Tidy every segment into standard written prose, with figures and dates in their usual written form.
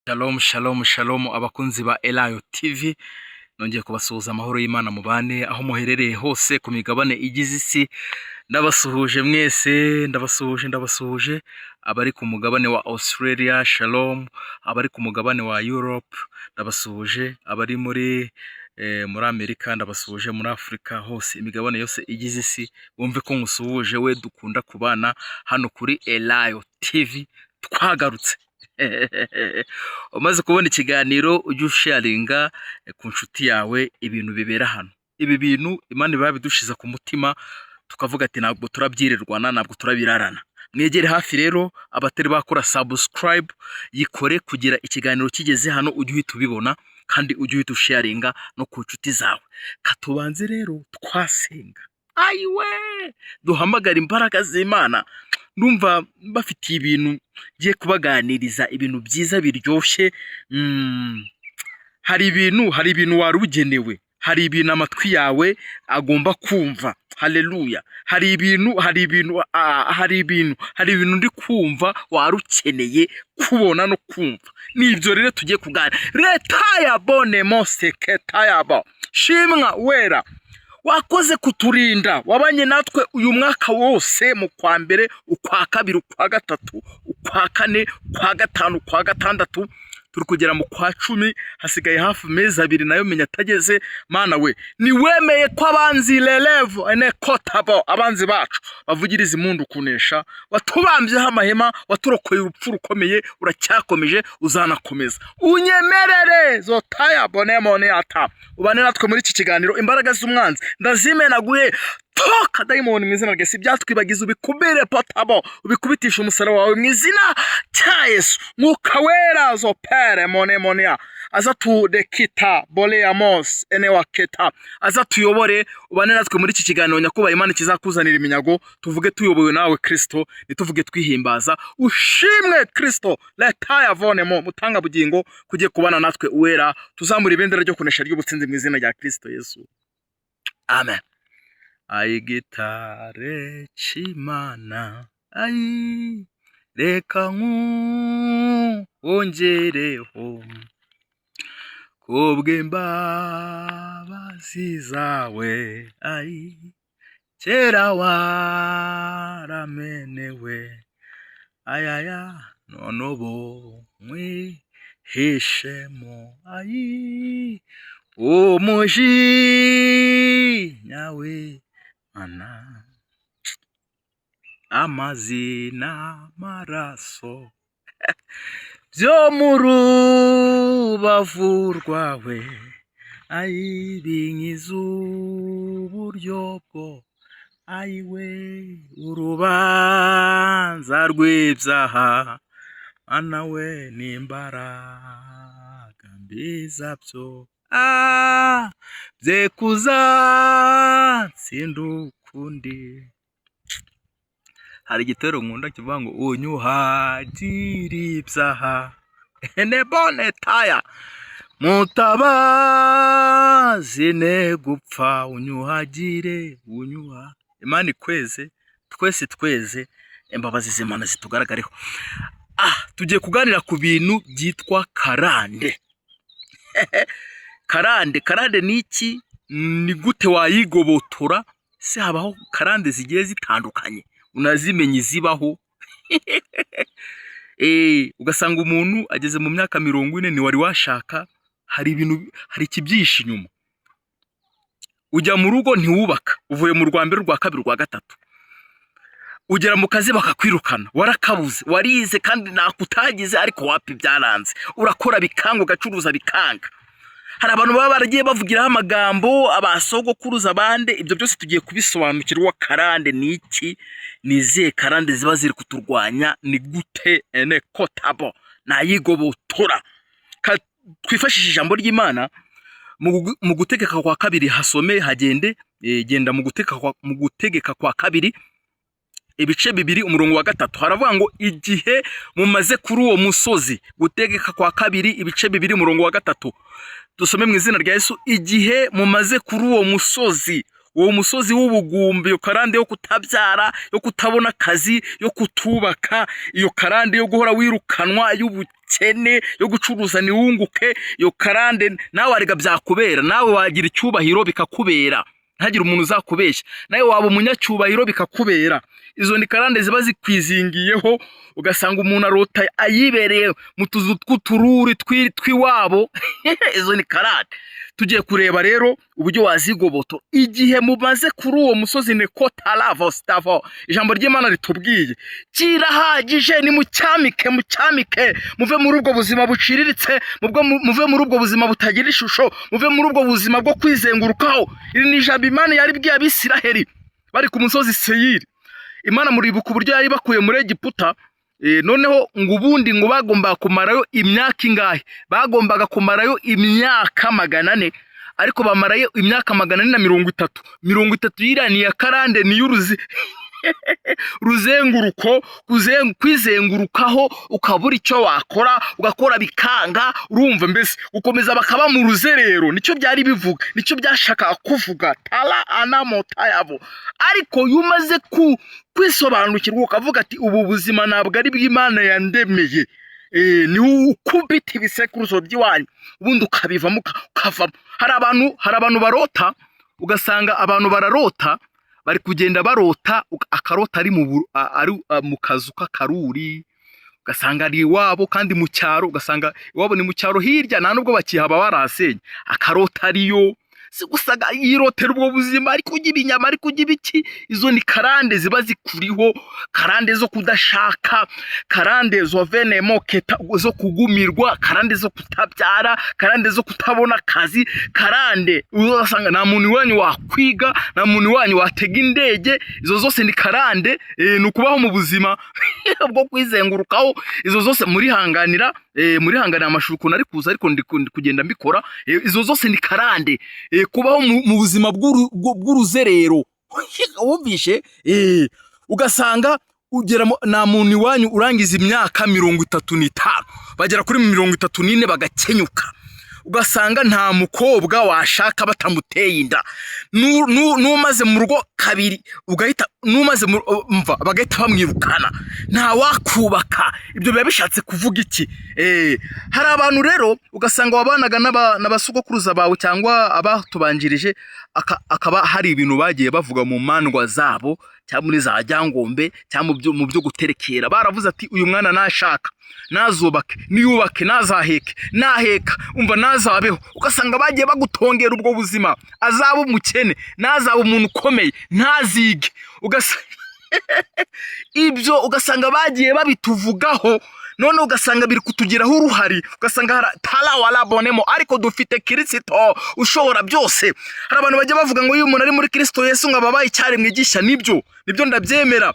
Shalom shalom shalom abakunzi ba Elayo TV, nongeye kubasuhuza amahoro y'Imana mubane aho muherereye hose ku migabane igize isi. Ndabasuhuje mwese, ndabasuhuje abari ku mugabane wa Australia, shalom, abari ku mugabane wa Europe ndabasuhuje, abari muri Amerika ndabasuhuje, muri Afrika hose, imigabane yose igize isi wumve ko nkusuhuje we dukunda kubana hano kuri Elayo TV. Twagarutse umaze kubona ikiganiro ujye usharinga ku nshuti yawe ibintu bibera hano. Ibi bintu Imana babidushiza ku mutima, tukavuga ati ntabwo turabyirirwana, ntabwo turabirarana. Mwegere hafi rero, abatari bakora subscribe yikore kugira ikiganiro kigeze hano ujye uhita ubibona, kandi ujye uhita usharinga no ku nshuti zawe. Katubanze rero twasenga. Ayiwe, duhamagara imbaraga z'Imana. Ndumva bafitiye ibintu giye kubaganiriza, ibintu byiza biryoshye. Hari ibintu warugenewe, hari ibintu amatwi yawe agomba kumva. Haleluya. Hari ibintu ndi kumva warukeneye kubona no kumva. Nibyo rero tugiye kuganira. Retaya bone mose ketayaba. Shimwa wera, wakoze kuturinda, wabanye natwe uyu mwaka wose, mu kwa mbere, ukwa kabiri, ukwa gatatu, ukwa kane, ukwa gatanu, ukwa gatandatu, turi kugera mu kwa 10, hasigaye hafi mezi 2 nayo menya atageze. Mana we, ni wemeye ko abanzi lelevo ene kotabo, abanzi bacu bavugiriza impundu kunesha, watubambyeho amahema, waturokoye urupfu rukomeye, uracyakomeje, uzanakomeza. Unyemerere zotaya bonemone ata, ubane natwe muri iki kiganiro. Imbaraga z'umwanzi ndazimenaguye, toka daimoni mu izina rya Yesu. Byatwibagiza ubikubire potabo, ubikubitisha umusaraba wawe mu izina cya Yesu. Mwuka wera zopere monemonia aza tudekita boleamos ene waketa, aza tuyobore, ubane natwe muri iki kiganiro. Nyakubaha Imana kizakuzanira iminyago, tuvuge tuyobowe nawe Kristo, nituvuge twihimbaza. Ushimwe Kristo, letaya vonemo mutanga bugingo kugiye kubana natwe uwera, tuzamura ibendera ryo kunesha ry'ubutsinzi mu izina rya Kristo Yesu, amen. Ai gitare chimana, ai reka nkuongereho kubw'imbabazi zawe, ai kera waramenewe, ayaya none ubu mwihishemo, ai umujinya we Mana, amazina maraso byo mu rubavu rwawe, ai binkiza uburyo bwo, ayiwe urubanza rw'ibyaha, Mana we n'imbaraga mbiza byo bye kuzatsinda ukundi. Hari igitero nkunda kivuga ngo unyuhagira ibyaha enebone taya, mutabazi ne gupfa, unyuhagire unyuha. Imana ikweze twese imbabazi z'Imana zitugaragareho. Tugiye kuganira ku bintu byitwa karande. Karande ni iki? Ni gute wayigobotora? Se habaho karande zigiye zitandukanye, unazimenya izibaho. Ugasanga umuntu ageze mu myaka 40 ni wari washaka, hari ikibyisha inyuma. Ujya mu rugo ntiwubaka, uvuye mu rwa mbere, rwa kabiri, rwa gatatu, ugera mu kazi bakakwirukana, warakabuze, warize kandi nakutagize, ariko wapi byaranze, urakora bikanga, ugacuruza bikanga. Hari abantu baba baragiye bavugiraho amagambo, abasogokuruza abande. Ibyo byose tugiye kubisobanukirwa. Karande ni iki? Nize karande ziba ziri kuturwanya, ni gute ene kotabo nayigobotora? Twifashishije ijambo ry'Imana mu gutegeka kwa kabiri, hasome hagende genda mu gutegeka kwa kabiri ibice 2 umurongo wa 3, haravuga ngo igihe mumaze kuri uwo musozi. Gutegeka kwa kabiri ibice 2 umurongo wa 3, dusome mu izina rya Yesu. Igihe mumaze kuri uwo musozi uwo musozi w'ubugumbi, iyo karande yo kutabyara, yo kutabona akazi, yo kutubaka, iyo karande yo guhora wirukanwa, y'ubukene, yo gucuruza niwunguke, iyo karande nawe arega byakubera, nawe wagira icyubahiro bikakubera, ntagire umuntu uzakubeshya, nawe waba umunyacyubahiro bikakubera. Izo ni karande ziba zikwizingiyeho, ugasanga umuntu arota ayibereye mu tuzu tw'utururi twiwabo. Izo ni karande. Tugiye kureba rero uburyo wazigoboto igihe mumaze kuri uwo musozi Nekotala Stavo. Ijambo ry'Imana ritubwiye kirahagije, ni mucyamike muve muri ubwo buzima buciriritse, muve muri ubwo buzima butagira ishusho, muve muri ubwo buzima bwo kwizengurukaho. Iri ni ijambo Imana yari bwiye Abisiraheli bari ku musozi Seyiri. Imana muribuka uburyo yari bakuye muri Egiputa. Noneho ngo ubundi ngo bagombaga kumarayo imyaka ingahe? Bagombaga kumarayo imyaka 400, ariko bamarayo imyaka 430. 30 yiraniye ya karande ni y'uruzi ruzenguruko, kwizengurukaho, ukabura icyo wakora, ugakora bikanga. Urumva mbese ukomeza bakaba mu ruzerero, nicyo byari bivuga, nicyo byashaka kuvuga tala anamotayabo. Ariko yumaze kwisobanukirwa ukavuga ati ubu buzima ntabwo ari bw'Imana yandemeye, ni ukubita ibisekuruzo by'iwanyu, ubundi ukabivamo ukavamo. Hari abantu barota, ugasanga abantu bararota, bari kugenda barota, akarota ari mu kazu k'akaruri, ugasanga ari iwabo, kandi mu cyaro, ugasanga iwabo ni mu cyaro hirya, nta nubwo bakihaba barasenye, akarota ariyo. Gusaga yirotera ubwo buzima, ariko ujya ibinyama, ariko ujya ibiki. Izo ni karande ziba zikuriho, karande zo kudashaka, karande zo venemo keta, zo kugumirwa, karande zo kutabyara, karande zo kutabona akazi, karande uzasanga nta muntu wanyu wakwiga, nta muntu wanyu watega indege. Izo zose ni karande, ni ukubaho mu buzima bwo kwizengurukaho. Izo zose murihanganira amashusho nari kuza, ariko ndi kugenda mbikora. Izo zose ni karande, kubaho mu buzima bw'uruzerero. Wumvishe? Ugasanga ugera nta muntu iwanyu urangiza imyaka 35, bagera kuri 34 bagakenyuka. Ugasanga nta mukobwa washaka batamuteye inda, numaze mu rugo kabiri ugahita, numaze mva bagahita bamwirukana, nta wakubaka. Ibyo biba bishatse kuvuga iki? Hari abantu rero ugasanga wabanaga n'abasugokuruza bawe cyangwa abatubanjirije, akaba hari ibintu bagiye bavuga mu mandwa zabo, cyangwa muri za Jyangombe, cyangwa mu byo guterekera. Baravuze ati uyu mwana nashaka, nazubake, niyubake, nazaheke, naheka, umva nazabeho. Ugasanga bagiye bagutongera ubwo buzima, azaba umukene, nazaba umuntu ukomeye, ntazige. Ibyo ugasanga bagiye babituvugaho, none ugasanga biri kutugiraho uruhari. Ugasanga tala wala bonemo, ariko dufite Kristo ushobora byose. Hari abantu bajya bavuga ngo uyu umuntu ari muri Kristo Yesu ngo ababaye icyaremwe gishya. Nibyo ndabyemera,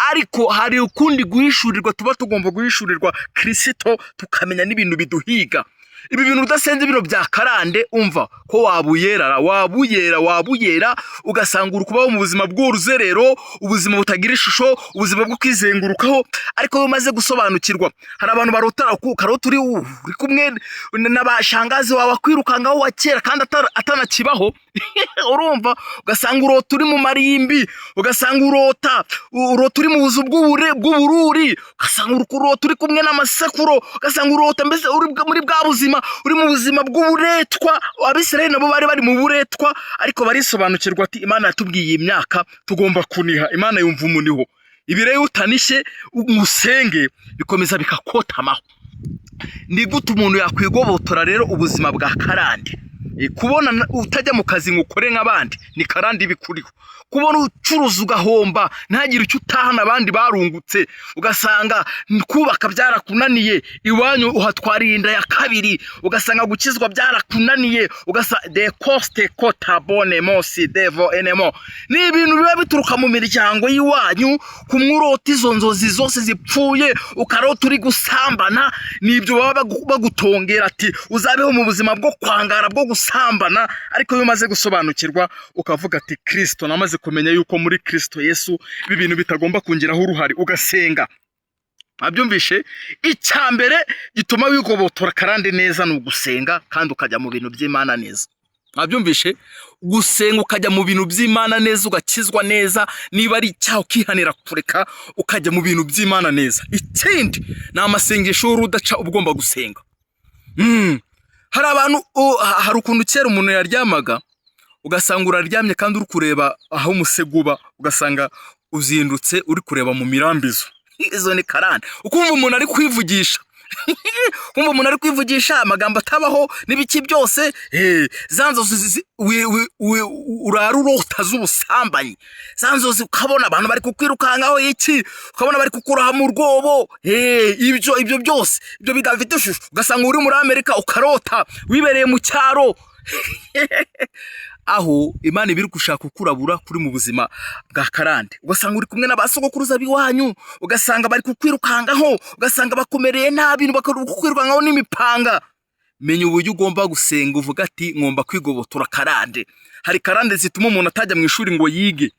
ariko hari ukundi guhishurirwa, tuba tugomba guhishurirwa Kristo, tukamenya n'ibintu biduhiga. Ibi bintu udasenze bino bya karande, umva ko wabuyera ugasanga uri kubaho mu buzima bw'uruzerero, ubuzima butagira ishusho, ubuzima bwo kwizengurukaho. Ariko iyo umaze gusobanukirwa, hari abantu barota karota uri kumwe n'abashangazi wawe kwirukangaho wa kera kandi atanakibaho. Urumva? Ugasanga urota uri mu marimbi, ugasanga urota uri mu buzu bw'ubururi, ugasanga urota uri kumwe n'amasekuro, ugasanga urota mbese uri muri bwa buzima, uri mu buzima bw'uburetwa. Abisirayeli nabo bari mu buretwa, ariko barisobanukirwa ati Imana yatubwiye imyaka tugomba kuniha. Imana yumva umuniho. Ibi rero utanishe umusenge bikomeza bikakotamaho. Ni gute umuntu yakwigobotora rero ubuzima bwa karande? Kubona utajya mu kazi ngo ukore nk'abandi ni karande bikuriho. Kubona ucuruza ugahomba ntagire icyo utahana abandi barungutse, ugasanga kubaka byarakunaniye, iwanyu uhatwariye inda ya kabiri, ugasanga gukizwa byarakunaniye, ugasanga de coste cotabone mosi devo enemo. Ni ibintu biba bituruka mu miryango y'iwanyu, kumurota izo nzozi zose zipfuye, ukarota uri gusambana. Nibyo baba bagutongera ati uzabeho mu buzima bwo kwangara, bwo gusambana. Ariko iyo umaze gusobanukirwa ukavuga ati Kristo, namaze kumenya yuko muri Kristo Yesu ibi bintu bitagomba kungiraho uruhari, ugasenga. Abyumvishe? Icyambere gituma wigobotora karande neza ni ugusenga, kandi ukajya mu bintu by'Imana neza. Abyumvishe gusenga ukajya mu bintu by'Imana neza ugakizwa neza, niba ari icyaha ukihanira kureka ukajya mu bintu by'Imana neza. Ikindi ni amasengesho y'urudaca ugomba gusenga. Hari abantu hari ukuntu kera umuntu yaryamaga ugasanga uraryamye kandi uri kureba aho umusego uba, ugasanga uzindutse uri kureba mu mirambizo. Izo ni karande. Ukumva umuntu ari kwivugisha kumva umuntu ari kwivugisha amagambo atabaho n'ibiki byose, zanzozi urarurota z'ubusambanyi, zanzozi ukabona abantu bari kukwirukangaho iki, ukabona bari kukuraha mu rwobo, ibyo byose ibyo bidafite ishusho. Ugasanga uri muri Amerika ukarota wibereye mu cyaro aho Imana ibiri gushaka kukurabura kuri mu buzima bwa karande. Ugasanga uri kumwe n'abasogokuruza biwanyu, ugasanga bari kukwirukangaho, ugasanga bakomereye nabi, bakakwirukangaho n'imipanga. Menya uburyo ugomba gusenga, uvuga ati ngomba kwigobotora karande. Hari karande zituma umuntu atajya mu ishuri ngo yige.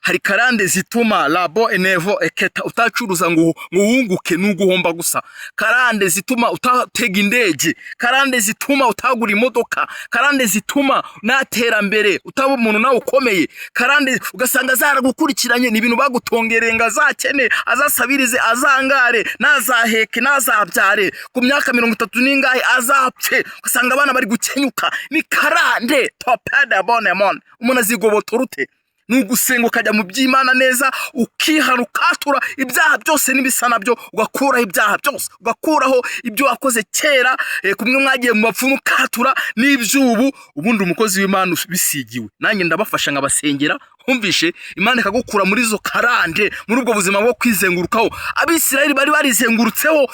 Hari karande zituma labo enevo eketa utacuruza ngo wunguke n'uguhomba gusa. Karande zituma utatega indege, karande zituma utagura imodoka, karande zituma naterambere utaba umuntu nawe ukomeye. Karande ugasanga zaragukurikiranye ni ibintu bagutongerenga, azakene, azasabirize, azangare, nazaheke, nazabyare, ku myaka 30 n'ingahe azapfe. Ugasanga abana bari gukenyuka. Ni karande topada bonemon. Umuntu azigobotora ute? Nugusenga ukajya mu by'Imana neza, ukihana ukatura ibyaha byose n'ibisana byo, ugakuraho ibyaha byose, ugakuraho ibyo wakoze kera, kumwe mwagiye mu bapfumu ukatura n'ibyubu. Ubundi umukozi w'Imana bisigiwe. Nanjye ndabafasha nkabasengera, humvishe Imana ikagukura muri zo karande, muri ubwo buzima bwo kwizengurukaho. Abisirayeli bari barizengurutseho,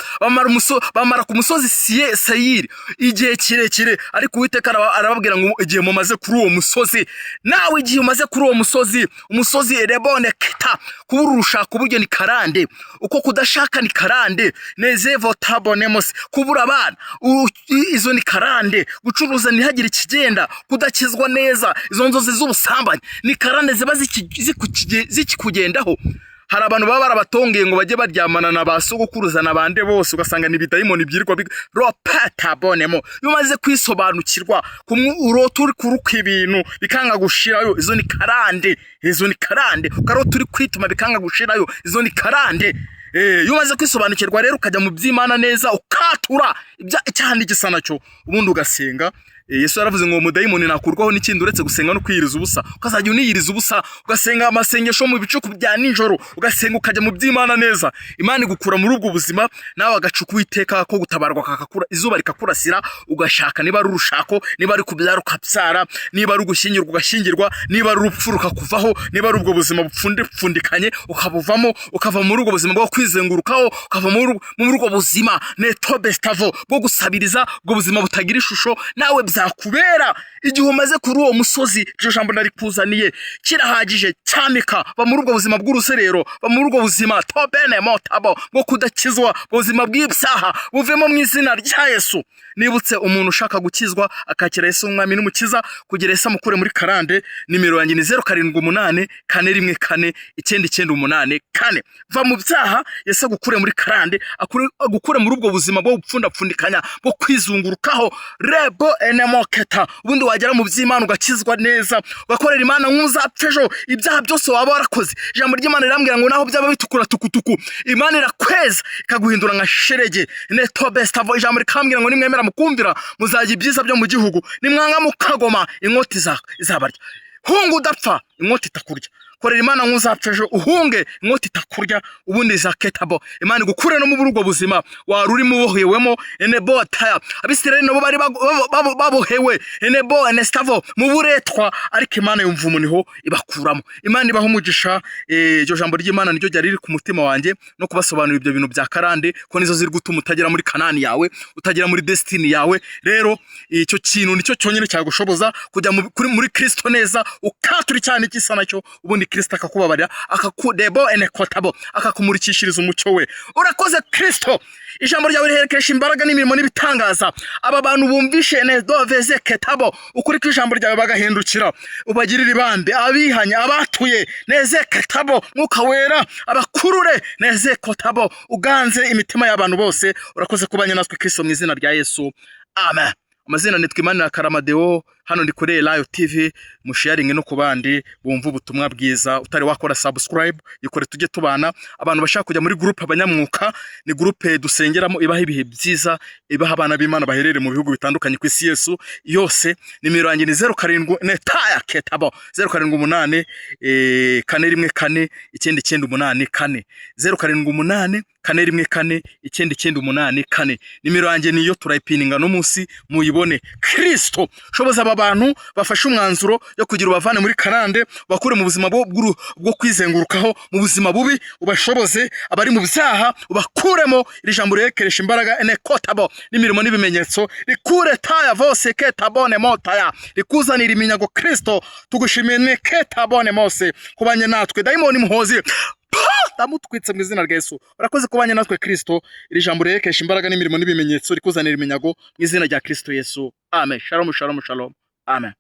bamara ku musozi Seyiri igihe kirekire, ariko Uwiteka arababwira ngo igihe mumaze kuri uwo musozi, nawe igihe umaze kuri uwo umusozi erebone kita, kubura urushaka uburyo ni karande, uko kudashaka ni karande, nezevo tabonemos, kubura abana izo ni karande, gucuruza ntihagire ikigenda, kudakizwa neza, izo nzozi z'ubusambanyi ni karande ziba zikikugendaho. Hari abantu baba barabatongeye ngo bajye baryamana na basogokuruza n'abande bose, ugasanga ni bidayimoni byirwa ropata bonemo. Iyo umaze kwisobanukirwa kumwe urota uri kuruka ibintu bikanga gushirayo, izo ni karande, izo ni karande. Ukarota uri kwituma bikanga gushirayo, izo ni karande. Iyo umaze kwisobanukirwa rero ukajya mu by'Imana neza, ukatura icyaha n'igisa nacyo, ubundi ugasenga. Yesu yaravuze ngo umudayimoni nakurwaho n'ikindi uretse gusenga no kwiyiriza ubusa. Ukazajya uniyiriza ubusa, ugasenga amasengesho mu bicuku bya nijoro, ugasenga ukajya mu by'Imana neza. Imana igukura muri ubwo buzima, nawe agacuka Uwiteka ko gutabarwa kakakura, izuba rikakurasira, ugashaka. Niba ari urushako, niba ari kubyara ukabyara, niba ari ugushyingirwa ugashyingirwa, niba ari urupfu rukakuvaho, niba ari ubwo buzima bupfundikanye ukabuvamo, ukava muri ubwo buzima bwo kwizengurukaho, ukava muri ubwo buzima netobestavo bwo gusabiriza, ubwo buzima butagira ishusho. Nawe zakubera igihe umaze kuri uwo musozi, iryo jambo narikuzaniye kirahagije cyamika. Ba muri ubwo buzima bw'uruserero, ba muri ubwo buzima tobene motabo bwo kudakizwa, ubuzima bw'ibyaha buvemo mu izina rya Yesu. Nibutse umuntu ushaka gukizwa akakira Yesu umwami n'umukiza, kugira Yesu amukure muri karande. Nimero yanjye ni 0788 414 998 4. Va mu byaha, Yesu agukure muri karande, agukure muri ubwo buzima bwo gupfundapfundikanya, bwo kwizungurukaho rebo enemoketa. Ubundi wagera mu by'Imana ugakizwa neza, ugakorera Imana nk'uzapfejo ibyaha byose waba warakoze. Ijambo ry'Imana rirambwira ngo naho byaba bitukura tukutuku, Imana irakweza ikaguhindura nka sherege netobestavo. Ijambo rikambwira ngo nimwemera mukumvira muzajya ibyiza byo mu gihugu, nimwanga mukagoma inkoti izabarya. Hunga udapfa inkoti itakurya, korera Imana nk'uzapfejo uhunge inkoti itakurya. Ubundi zaketabo Imana igukure no mu burwo buzima warurimo bohewemo enebo ataya. Abisirayeli nabo bari babohewe enebo enestavo mu buretwa, ariko Imana yumva umuniho ibakuramo. Imana ibaho umugisha. Iryo jambo ry'Imana niryo ryari riri ku mutima wanjye, no kubasobanurira ibyo bintu bya karande, ko nizo ziri gutuma utagera muri Kanani yawe, utagera muri destiny yawe. Rero icyo kintu nicyo cyonyine cyagushoboza kujya muri Kristo neza, ukatura cyane igisa nacyo, ubundi Kristo akakubabarira, akakudebo enekotabo, akakumurikishiriza umucyo we. Urakoze Kristo. Ijambo ryawe riherekesha imbaraga n'imirimo n'ibitangaza. Aba bantu bumvishe nedoveze ketabo, ukuri kw'ijambo ryawe bagahindukira, ubagirira ibambe, abihanye, abatuye neze ketabo, Mwuka wera abakurure neze kotabo, uganze imitima y'abantu bose. Urakoze kubanya natwe Kristo mu izina rya Yesu, amen. Amazina nitwa Imana Karamadeo. hano ndi kuri Elayo TV, musharinge no kubandi bumva ubutumwa bwiza. Utari wakora subscribe yikore tujye tubana. Abantu bashaka kujya muri groupe abanyamwuka, ni groupe dusengeramo ibaha ibihe byiza, ibaha abana b'Imana baherere mu bihugu bitandukanye ku isi Yesu yose. Nimero yanjye ni 07 netaya ketabo 07 414 994 07 414 994. Nimero yanjye niyo turayipininga no munsi muyibone. Kristo shoboza aba bantu bafashe umwanzuro yo kugira ubavane muri karande, bakure mu buzima bwo kwizengurukaho mu buzima bubi, ubashoboze abari mu byaha ubakuremo. Iri jambo rekeresha imbaraga ene kotabo n'imirimo n'ibimenyetso rikure taya vose ketabone motaya rikuzanira iminyago. Kristo tugushimiye ne ketabone mose kubanye natwe daimoni muhozi ndamutwitse mu izina rya Yesu. Urakoze kubanye natwe Kristo. Iri jambo rekeresha imbaraga n'imirimo n'ibimenyetso rikuzanira iminyago mu izina rya Kristo Yesu. Amen. Shalom shalom shalom. Amen.